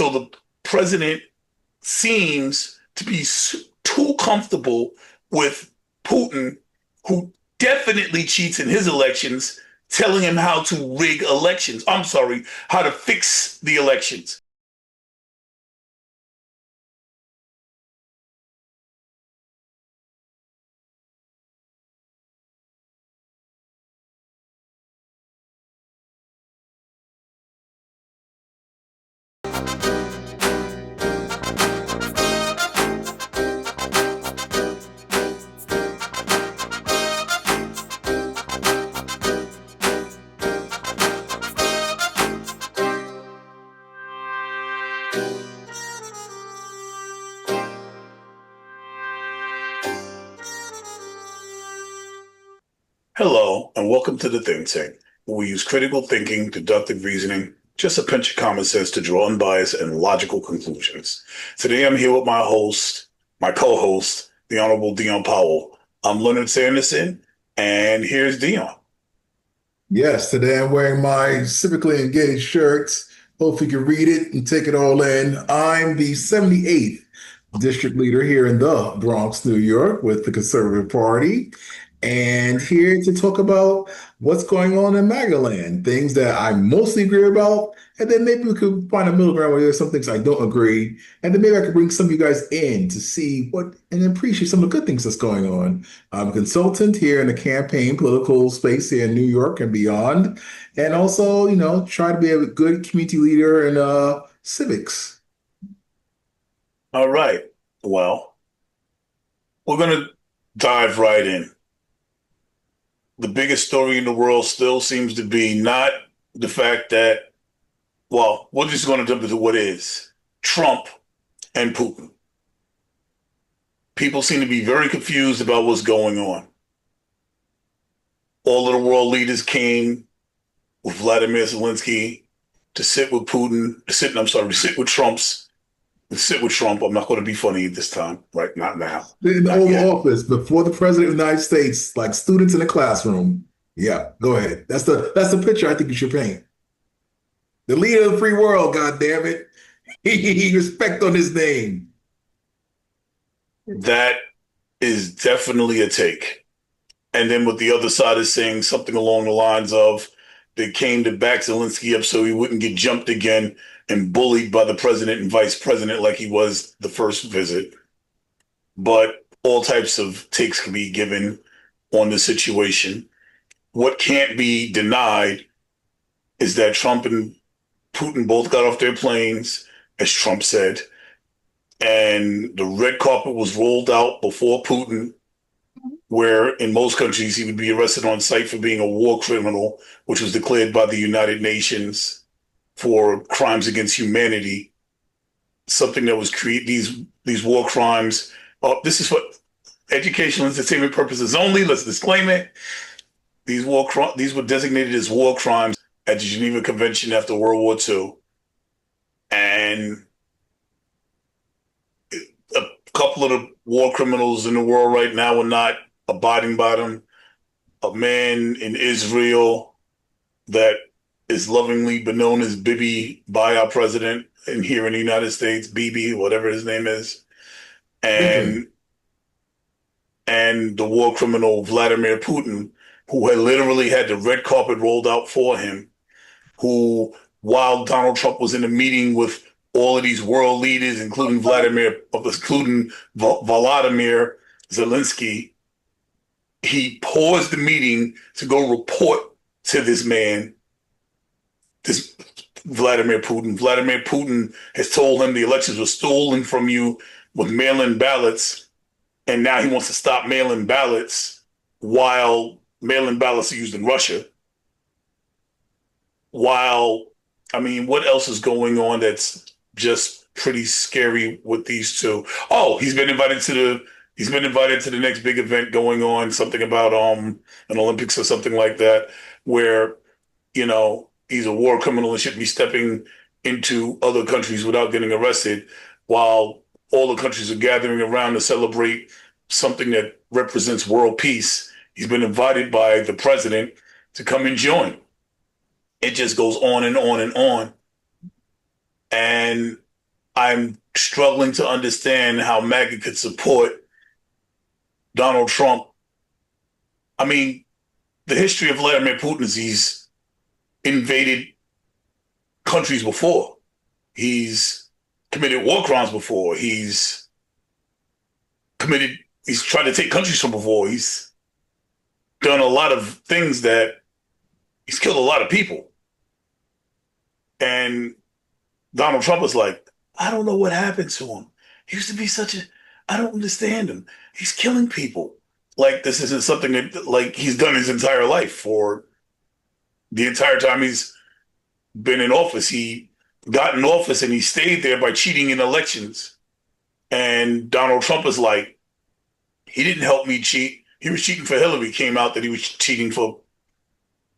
So the president seems to be too comfortable with Putin, who definitely cheats in his elections, telling him how to rig elections. I'm sorry, how to fix the elections. Hello, and welcome to the Think Tank, where we use critical thinking, deductive reasoning, just a pinch of common sense to draw unbiased and logical conclusions. Today I'm here with my co-host, the Honorable Dion Powell. I'm Leonard Sanderson, and here's Dion. Yes, today I'm wearing my civically engaged shirts. Hope you can read it and take it all in. I'm the 78th district leader here in the Bronx, New York, with the Conservative Party, and here to talk about what's going on in MAGA land, things that I mostly agree about, and then maybe we could find a middle ground where there's some things I don't agree, and then maybe I could bring some of you guys in to see what and appreciate some of the good things that's going on. I'm a consultant here in the campaign political space here in New York and beyond, and also, try to be a good community leader in civics. All right. Well, we're going to dive right in. The biggest story in the world still seems to be not the fact that, well, we're just going to jump into what is Trump and Putin. People seem to be very confused about what's going on. All of the world leaders came with Vladimir Zelensky to sit with Putin, to sit with Trump. I'm not going to be funny this time, right? Not now. In the Not Oval yet. Office, before the President of the United States, like students in a classroom. Yeah, go ahead. That's the picture I think you should paint. The leader of the free world, God damn it. Respect on his name. That is definitely a take. And then what the other side is saying something along the lines of they came to back Zelensky up so he wouldn't get jumped again and bullied by the president and vice president like he was the first visit. But all types of takes can be given on the situation. What can't be denied is that Trump and Putin both got off their planes, as Trump said, and the red carpet was rolled out before Putin, where in most countries he would be arrested on sight for being a war criminal, which was declared by the United Nations for crimes against humanity. Something that was created, these war crimes. This is for educational entertainment purposes only. Let's disclaim it. These were designated as war crimes at the Geneva Convention after World War II, and a couple of the war criminals in the world right now are not abiding by them. A man in Israel that is lovingly been known as Bibi by our president, and here in the United States, Bibi, whatever his name is, Okay. and the war criminal Vladimir Putin, who had literally had the red carpet rolled out for him, who, while Donald Trump was in a meeting with all of these world leaders, including Volodymyr Zelensky, he paused the meeting to go report to this man, this Vladimir Putin. Vladimir Putin has told him the elections were stolen from you with mail-in ballots, and now he wants to stop mail-in ballots while mail-in ballots are used in Russia. What else is going on that's just pretty scary with these two? Oh, he's been invited to the next big event going on, something about an Olympics or something like that, where he's a war criminal and shouldn't be stepping into other countries without getting arrested, while all the countries are gathering around to celebrate something that represents world peace. He's been invited by the president to come and join. It just goes on and on and on. And I'm struggling to understand how MAGA could support Donald Trump. I mean, the history of Vladimir Putin is he's invaded countries before. He's committed war crimes before. He's tried to take countries from before. He's done a lot of things that he's killed a lot of people. And Donald Trump was like, I don't know what happened to him. He used to be I don't understand him. He's killing people. Like, this isn't something that, like, he's done his entire life. For the entire time he's been in office. He got in office and he stayed there by cheating in elections. And Donald Trump is like, he didn't help me cheat. He was cheating for Hillary. Came out that he was cheating for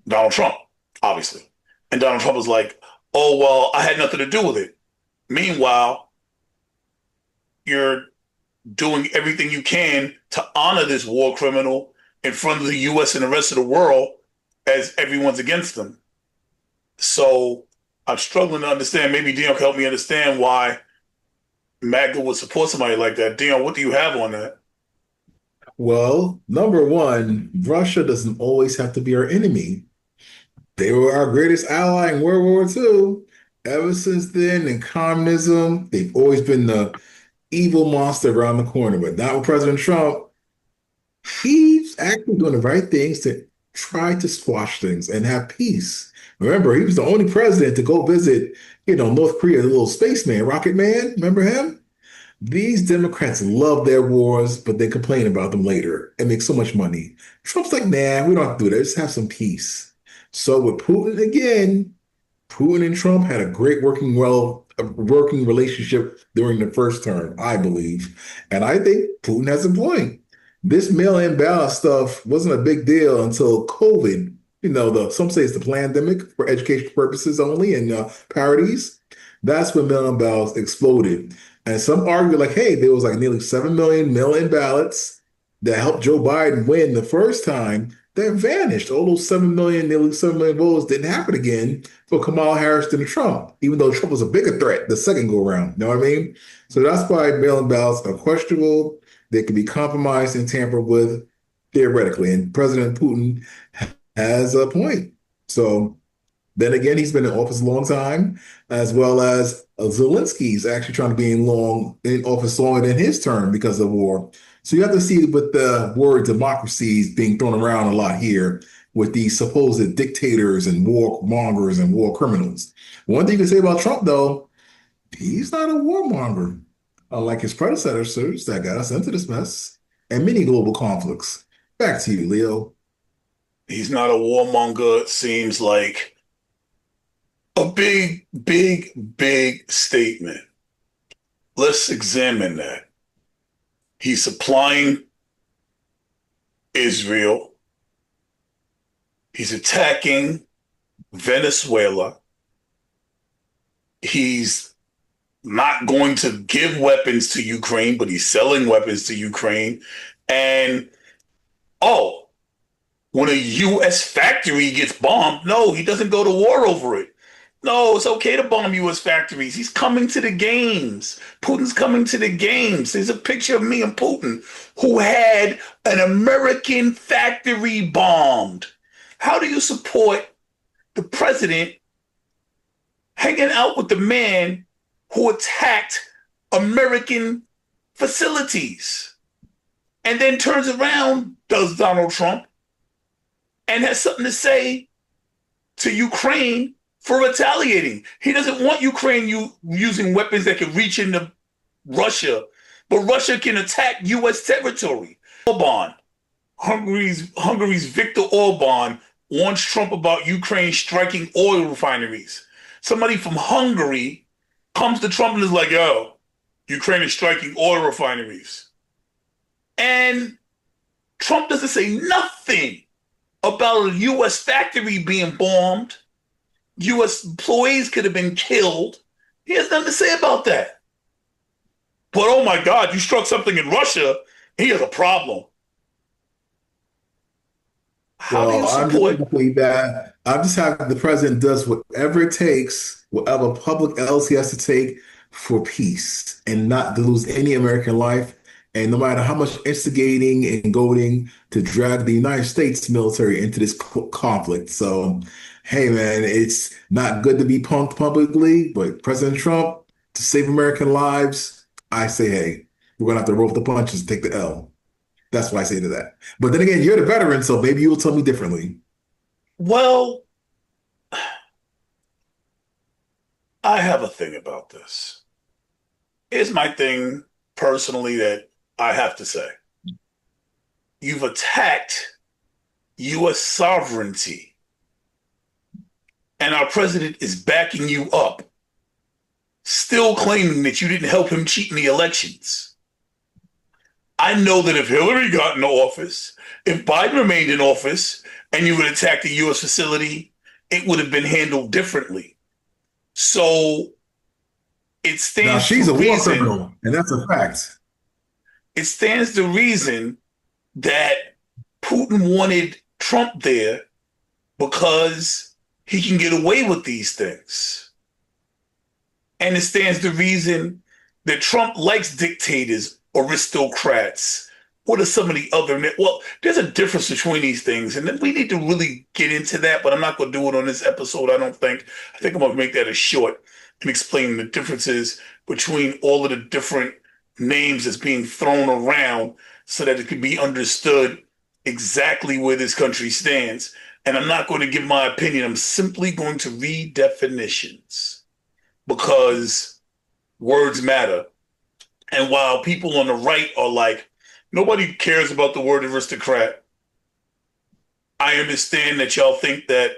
Donald Trump, obviously. And Donald Trump was like, oh, well, I had nothing to do with it. Meanwhile, you're doing everything you can to honor this war criminal in front of the US and the rest of the world as everyone's against them. So I'm struggling to understand. Maybe Dion can help me understand why MAGA would support somebody like that. Dion, what do you have on that? Well, number one, Russia doesn't always have to be our enemy. They were our greatest ally in World War II. Ever since then, in communism, they've always been the evil monster around the corner. But now with President Trump, he's actually doing the right things to try to squash things and have peace. Remember, he was the only president to go visit, North Korea, the little spaceman, Rocket Man. Remember him? These Democrats love their wars, but they complain about them later and make so much money. Trump's like, nah, we don't have to do that. Just have some peace. So with Putin again, Putin and Trump had a great working relationship during the first term, I believe. And I think Putin has a point. This mail-in ballot stuff wasn't a big deal until COVID. Some say it's the pandemic for education purposes only and parodies. That's when mail-in ballots exploded. And some argue like, hey, there was like nearly 7 million mail-in ballots that helped Joe Biden win the first time that vanished. All those 7 million, nearly 7 million votes didn't happen again for Kamala Harris than Trump, even though Trump was a bigger threat the second go around. You know what I mean? So that's why mail-in ballots are questionable. They can be compromised and tampered with theoretically. And President Putin has a point. So then again, he's been in office a long time, as well as Zelensky's actually trying to be in office longer than his term because of the war. So you have to see with the word democracy being thrown around a lot here with these supposed dictators and warmongers and war criminals. One thing you can say about Trump, though, he's not a warmonger, unlike his predecessors that got us into this mess and many global conflicts. Back to you, Leo. He's not a warmonger. It seems like a big, big, big statement. Let's examine that. He's supplying Israel. He's attacking Venezuela. He's not going to give weapons to Ukraine, but he's selling weapons to Ukraine. And, oh, when a U.S. factory gets bombed, no, he doesn't go to war over it. No, it's okay to bomb U.S. factories. He's coming to the games. Putin's coming to the games. There's a picture of me and Putin who had an American factory bombed. How do you support the president hanging out with the man who attacked American facilities and then turns around, does Donald Trump, and has something to say to Ukraine for retaliating? He doesn't want Ukraine using weapons that can reach into Russia, but Russia can attack U.S. territory. Orban, Hungary's Viktor Orban, warns Trump about Ukraine striking oil refineries. Somebody from Hungary comes to Trump and is like, yo, Ukraine is striking oil refineries. And Trump doesn't say nothing about a U.S. factory being bombed. U.S. employees could have been killed. He has nothing to say about that. But oh my God, you struck something in Russia, he has a problem. How do you Well, I'm just support? happy that I'm just happy the president does whatever it takes, whatever public else he has to take for peace and not to lose any American life. And no matter how much instigating and goading to drag the United States military into this conflict. So, hey, man, it's not good to be punked publicly, but President Trump, to save American lives, I say, hey, we're going to have to roll with the punches and take the L. That's what I say to that. But then again, you're the veteran, so maybe you'll tell me differently. Well, I have a thing about this. Here's my thing personally that I have to say. You've attacked U.S. sovereignty, and our president is backing you up, still claiming that you didn't help him cheat in the elections. I know that if Hillary got in office, if Biden remained in office, and you would attack the U.S. facility, it would have been handled differently. So it Now, stands she's to a war reason. criminal, and that's a fact. It stands to reason that Putin wanted Trump there because he can get away with these things. And it stands to reason that Trump likes dictators, aristocrats. What are some of the other? Well, there's a difference between these things, and then we need to really get into that. But I'm not going to do it on this episode. I don't think. I think I'm going to make that a short and explain the differences between all of the different names that's being thrown around, so that it could be understood exactly where this country stands. And I'm not going to give my opinion. I'm simply going to read definitions because words matter. And while people on the right are like, nobody cares about the word aristocrat, I understand that y'all think that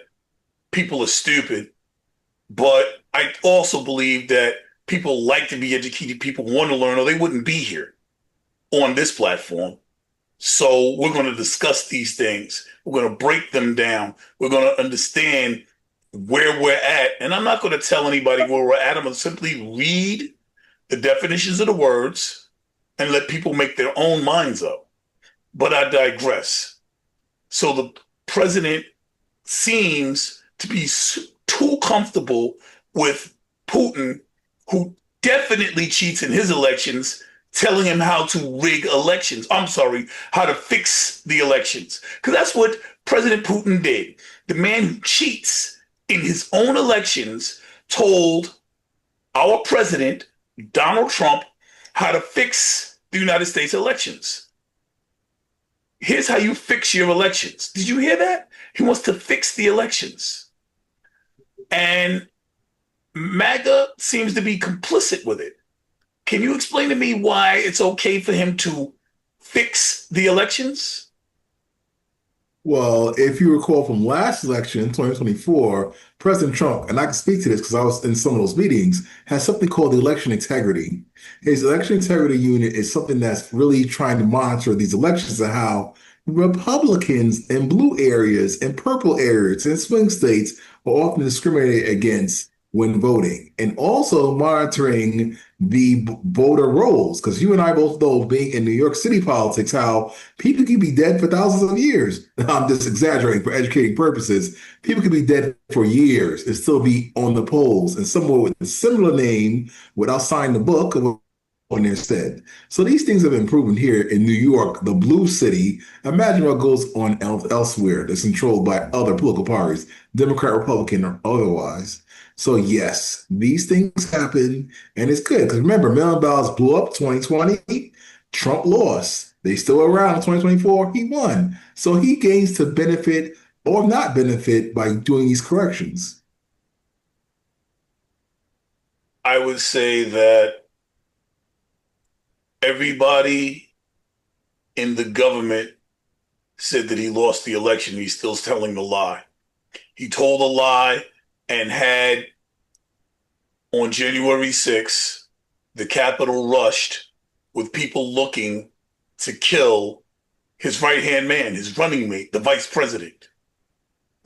people are stupid, but I also believe that people like to be educated, people want to learn, or they wouldn't be here on this platform. So we're going to discuss these things. We're going to break them down. We're going to understand where we're at. And I'm not going to tell anybody where we're at. I'm going to simply read the definitions of the words and let people make their own minds up. But I digress. So the president seems to be too comfortable with Putin, who definitely cheats in his elections, telling him how to rig elections. I'm sorry, how to fix the elections. Because that's what President Putin did. The man who cheats in his own elections told our president, Donald Trump, how to fix the United States elections. Here's how you fix your elections. Did you hear that? He wants to fix the elections. And MAGA seems to be complicit with it. Can you explain to me why it's okay for him to fix the elections? Well, if you recall from last election, 2024, President Trump, and I can speak to this because I was in some of those meetings, has something called the election integrity. His election integrity unit is something that's really trying to monitor these elections and how Republicans in blue areas and purple areas and swing states are often discriminated against when voting, and also monitoring the voter rolls. Because you and I both know, being in New York City politics, how people can be dead for thousands of years. I'm just exaggerating for educating purposes. People can be dead for years and still be on the polls, and someone with a similar name without signing the book on their stead. So these things have been proven here in New York, the blue city. Imagine what goes on elsewhere that's controlled by other political parties, Democrat, Republican, or otherwise. So yes, these things happen, and it's good because remember, mail-in ballots blew up 2020. Trump lost. They still around in 2024. He won. So he gains to benefit or not benefit by doing these corrections. I would say that everybody in the government said that he lost the election. He's still telling the lie. He told a lie and had, on January 6th, the Capitol rushed with people looking to kill his right-hand man, his running mate, the vice president,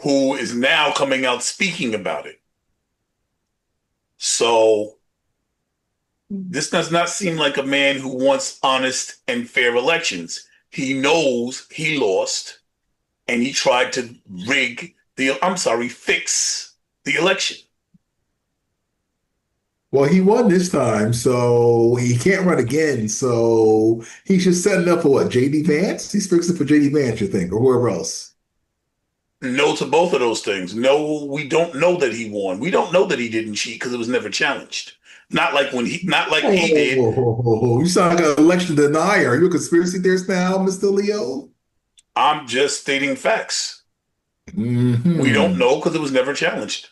who is now coming out speaking about it. So this does not seem like a man who wants honest and fair elections. He knows he lost, and he tried to fix the election. Well, he won this time, so he can't run again. So he's just setting up for what? JD Vance? He's fixing for JD Vance, you think, or whoever else? No to both of those things. No, we don't know that he won. We don't know that he didn't cheat because it was never challenged. Not like he did. Oh, you sound like an election denier. Are you a conspiracy theorist now, Mr. Leo? I'm just stating facts. We don't Hmm. know because it was never challenged.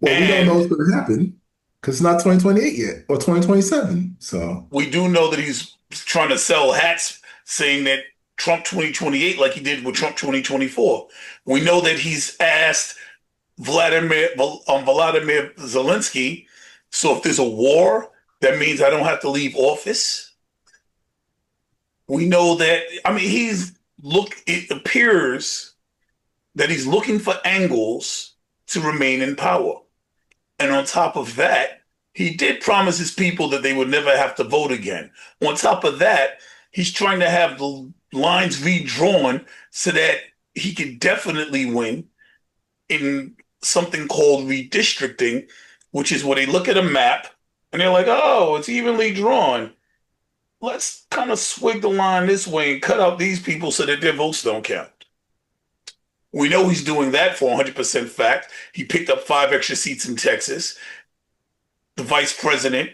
Well, we don't know And what's going to happen because it's not 2028 yet or 2027. So, we do know that he's trying to sell hats saying that Trump 2028, like he did with Trump 2024. We know that he's asked Vladimir Zelensky, so if there's a war, that means I don't have to leave office. We know that, I mean, it appears that he's looking for angles to remain in power. And on top of that, he did promise his people that they would never have to vote again. On top of that, he's trying to have the lines redrawn so that he could definitely win in something called redistricting, which is where they look at a map and they're like, oh, it's evenly drawn. Let's kind of swig the line this way and cut out these people so that their votes don't count. We know he's doing that for 100% fact. He picked up 5 extra seats in Texas. The vice president,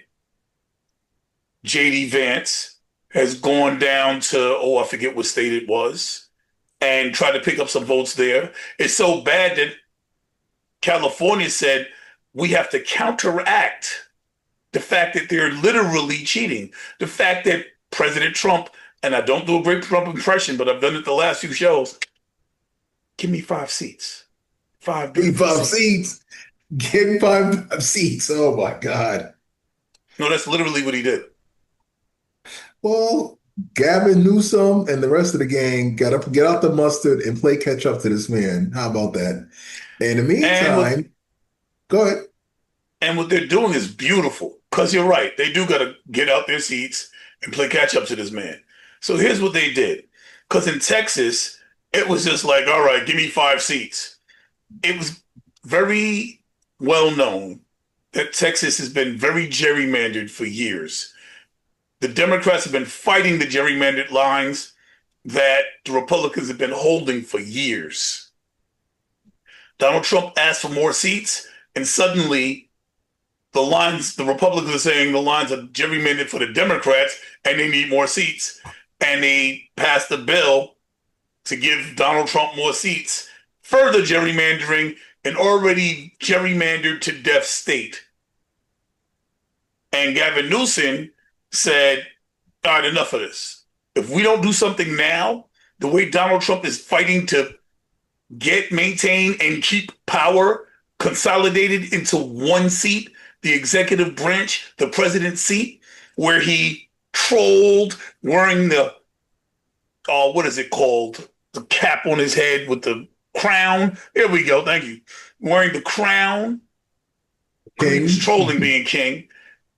JD Vance, has gone down to, oh, I forget what state it was, and tried to pick up some votes there. It's so bad that California said we have to counteract the fact that they're literally cheating. The fact that President Trump, and I don't do a great Trump impression, but I've done it the last few shows, give me 5 seats, five give me beautiful five seats. seats. Give me five seats. Oh my God. No, that's literally what he did. Well, Gavin Newsom and the rest of the gang got to get out the mustard and play catch up to this man. How about that? In the And what meantime, go ahead. and what they're doing is beautiful. Because you're right, they do got to get out their seats and play catch up to this man. So here's what they did. Because in Texas, it was just like, all right, give me 5 seats. It was very well known that Texas has been very gerrymandered for years. The Democrats have been fighting the gerrymandered lines that the Republicans have been holding for years. Donald Trump asked for more seats, and suddenly the Republicans are saying the lines are gerrymandered for the Democrats and they need more seats. And they passed a bill to give Donald Trump more seats, further gerrymandering an already gerrymandered to death state. And Gavin Newsom said, all right, enough of this. If we don't do something now, the way Donald Trump is fighting to maintain, and keep power consolidated into one seat, the executive branch, the president's seat, where he trolled wearing the, what is it called? The cap on his head with the crown. There we go. Thank you. Wearing the crown because he was King. trolling being king.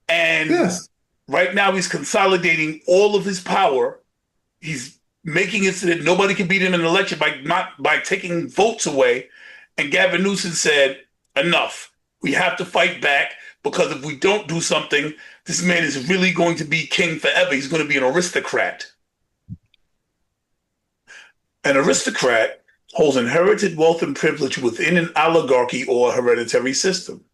And Yes. right now he's consolidating all of his power. He's making it so that nobody can beat him in an election by taking votes away. And Gavin Newsom said, enough. We have to fight back because if we don't do something, this man is really going to be king forever. He's going to be an aristocrat. An aristocrat holds inherited wealth and privilege within an oligarchy or a hereditary system,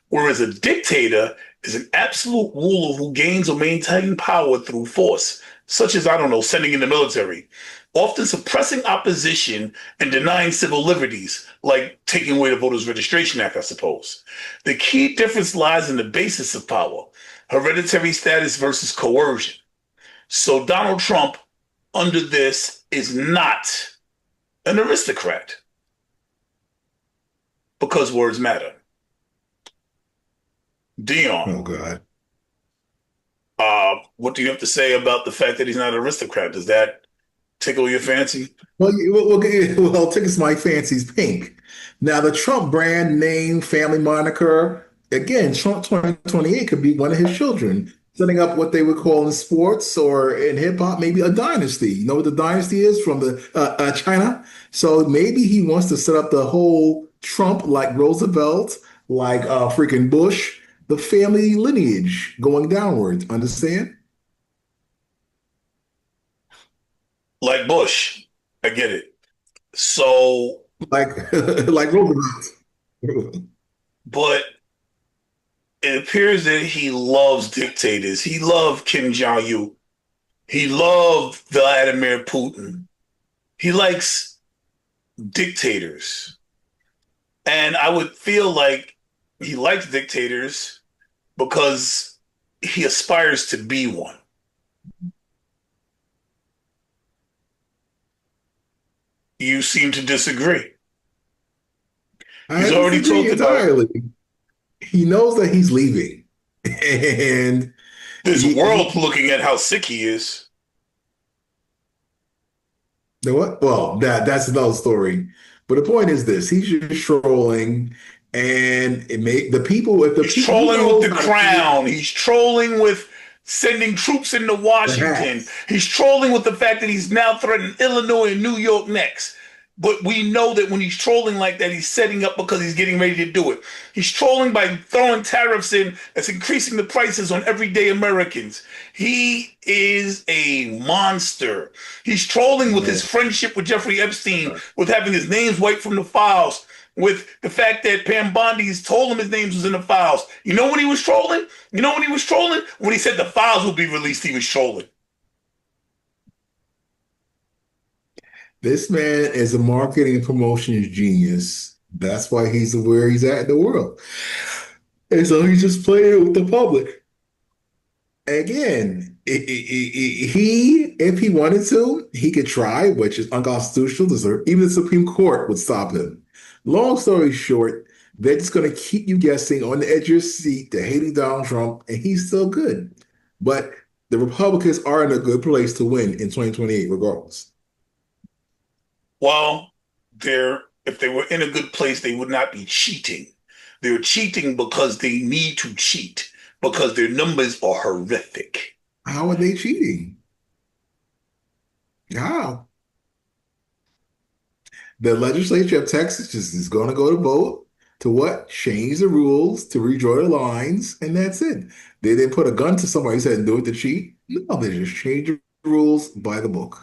whereas a dictator is an absolute ruler who gains or maintains power through force, such as, I don't know, sending in the military, often suppressing opposition and denying civil liberties, like taking away the Voters Registration Act, I suppose. The key difference lies in the basis of power, hereditary status versus coercion. So Donald Trump, under this, is not an aristocrat because words matter. Dion, Oh God. what do you have to say about the fact that he's not an aristocrat? Does that tickle your fancy? Well, well, tickets my fancy's pink. Now, the Trump brand name, family moniker, again, Trump 2028 could be one of his children, setting up what they would call in sports or in hip hop, maybe a dynasty. You know what the dynasty is from the China? So maybe he wants to set up the whole Trump like Roosevelt, like freaking Bush. the family lineage going downwards. Understand? Like Bush. I get it. So, Like like Roosevelt. but it appears that he loves dictators. He loved Kim Jong-il. He loved Vladimir Putin. He likes dictators. And I would feel like he likes dictators because he aspires to be one. You seem to disagree. I He's already disagree told the entirely. He knows that he's leaving, and this he world looking at how sick he is. you know what? Well, that's another story. But the point is this: he's just trolling, and it may the people if the He's people he trolling with knows the how to create crown. He's trolling with sending troops into the Washington. hats. He's trolling with the fact that he's now threatening Illinois and New York next. But we know that when he's trolling like that, he's setting up because he's getting ready to do it. He's trolling by throwing tariffs in that's increasing the prices on everyday Americans. He is a monster. He's trolling with his Yeah. friendship with Jeffrey Epstein, with having his names wiped from the files, with the fact that Pam Bondi's told him his names was in the files. You know when he was trolling? You know when he was trolling? When he said the files will be released, he was trolling. This man is a marketing and promotions genius. That's why he's where he's at in the world. And so he's just playing with the public. Again, if he wanted to, he could try, which is unconstitutional. Even the Supreme Court would stop him. Long story short, they're just going to keep you guessing on the edge of your seat to hating Donald Trump, and he's still good. But the Republicans are in a good place to win in 2028, regardless. Well, if they were in a good place, they would not be cheating. They're cheating because they need to cheat because their numbers are horrific. How are they cheating? How? The legislature of Texas just is going to go to vote to what? Change the rules to redraw the lines, and that's it. They didn't put a gun to somebody and said, do it to cheat. No, they just change the rules by the book.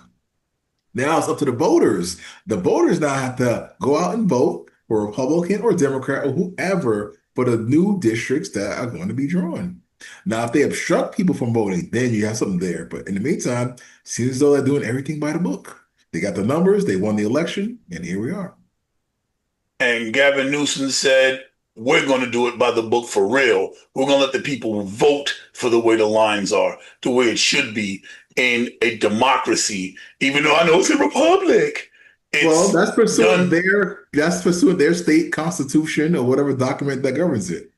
Now it's up to the voters. The voters now have to go out and vote for Republican or Democrat or whoever for the new districts that are going to be drawn. Now, if they obstruct people from voting, then you have something there. But in the meantime, seems as though they're doing everything by the book. They got the numbers, they won the election, and here we are. And Gavin Newsom said, we're going to do it by the book for real. We're going to let the people vote for the way the lines are, the way it should be in a democracy, even though I know it's a republic. Well, It's done that's pursuant their state constitution or whatever document that governs it.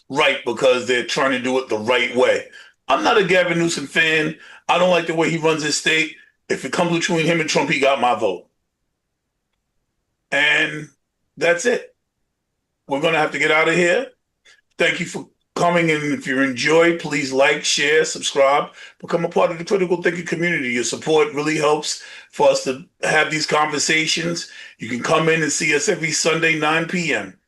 right because they're trying to do it the right way. I'm not a Gavin Newsom fan. I don't like the way he runs his state. If it comes between him and Trump, he got my vote. And that's it. We're going to have to get out of here. Thank you for coming. And if you enjoyed, please like, share, subscribe, become a part of the critical thinking community. Your support really helps for us to have these conversations. You can come in and see us every Sunday, 9 p.m.